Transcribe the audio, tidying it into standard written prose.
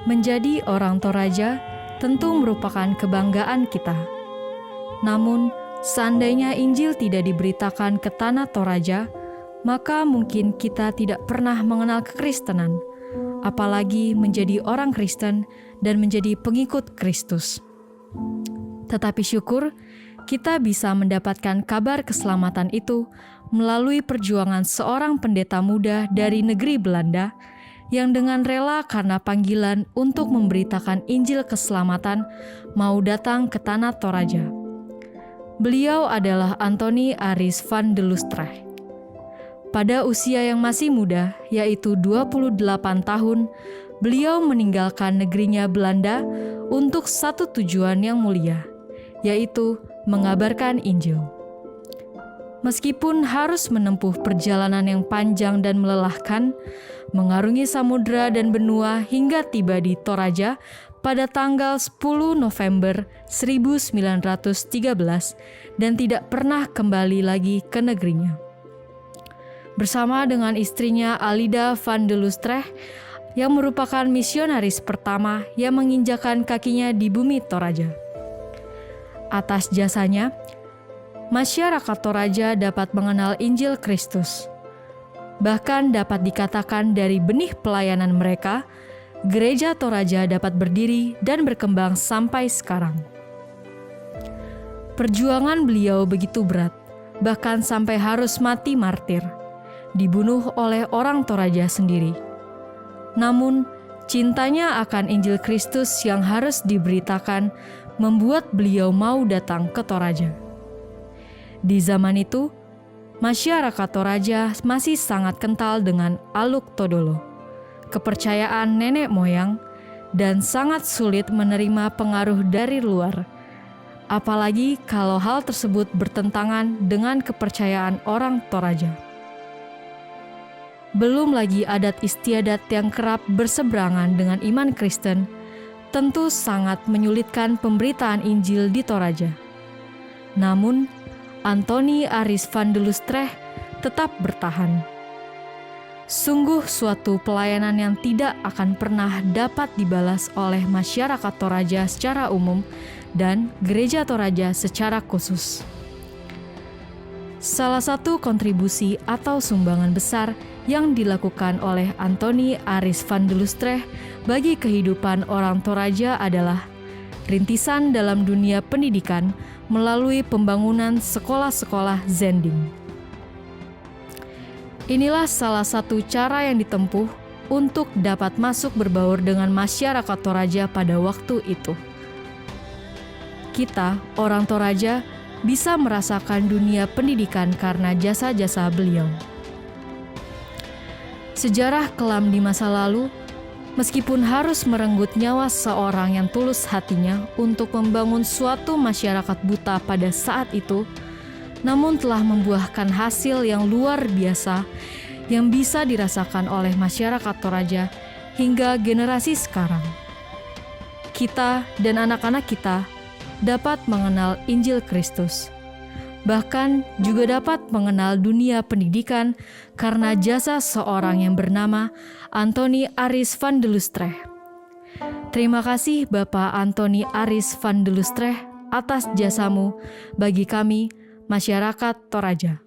Menjadi orang Toraja tentu merupakan kebanggaan kita. Namun, seandainya Injil tidak diberitakan ke tanah Toraja, maka mungkin kita tidak pernah mengenal kekristenan, apalagi menjadi orang Kristen dan menjadi pengikut Kristus. Tetapi syukur, kita bisa mendapatkan kabar keselamatan itu melalui perjuangan seorang pendeta muda dari negeri Belanda yang dengan rela karena panggilan untuk memberitakan Injil keselamatan mau datang ke tanah Toraja. Beliau adalah Antoni Aris van de Lustrecht. Pada usia yang masih muda, yaitu 28 tahun, beliau meninggalkan negerinya Belanda untuk satu tujuan yang mulia, yaitu mengabarkan Injil. Meskipun harus menempuh perjalanan yang panjang dan melelahkan, mengarungi samudera dan benua hingga tiba di Toraja pada tanggal 10 November 1913 dan tidak pernah kembali lagi ke negerinya. Bersama dengan istrinya Alida van de Lustrecht yang merupakan misionaris pertama yang menginjakan kakinya di bumi Toraja. Atas jasanya, masyarakat Toraja dapat mengenal Injil Kristus. Bahkan dapat dikatakan dari benih pelayanan mereka, gereja Toraja dapat berdiri dan berkembang sampai sekarang. Perjuangan beliau begitu berat, bahkan sampai harus mati martir, dibunuh oleh orang Toraja sendiri. Namun, cintanya akan Injil Kristus yang harus diberitakan membuat beliau mau datang ke Toraja. Di zaman itu, masyarakat Toraja masih sangat kental dengan Aluk Todolo, kepercayaan nenek moyang, dan sangat sulit menerima pengaruh dari luar, apalagi kalau hal tersebut bertentangan dengan kepercayaan orang Toraja. Belum lagi adat istiadat yang kerap berseberangan dengan iman Kristen, tentu sangat menyulitkan pemberitaan Injil di Toraja. Namun, Antoni Aris van de Lustrecht tetap bertahan. Sungguh suatu pelayanan yang tidak akan pernah dapat dibalas oleh masyarakat Toraja secara umum dan gereja Toraja secara khusus. Salah satu kontribusi atau sumbangan besar yang dilakukan oleh Antoni Aris van de Lustrecht bagi kehidupan orang Toraja adalah rintisan dalam dunia pendidikan melalui pembangunan sekolah-sekolah Zending. Inilah salah satu cara yang ditempuh untuk dapat masuk berbaur dengan masyarakat Toraja pada waktu itu. Kita, orang Toraja, bisa merasakan dunia pendidikan karena jasa-jasa beliau. Sejarah kelam di masa lalu, meskipun harus merenggut nyawa seorang yang tulus hatinya untuk membangun suatu masyarakat buta pada saat itu, namun telah membuahkan hasil yang luar biasa yang bisa dirasakan oleh masyarakat Toraja hingga generasi sekarang. Kita dan anak-anak kita dapat mengenal Injil Kristus. Bahkan juga dapat mengenal dunia pendidikan karena jasa seorang yang bernama Antoni Aris van de Lustrecht. Terima kasih Bapak Antoni Aris van de Lustrecht atas jasamu bagi kami, masyarakat Toraja.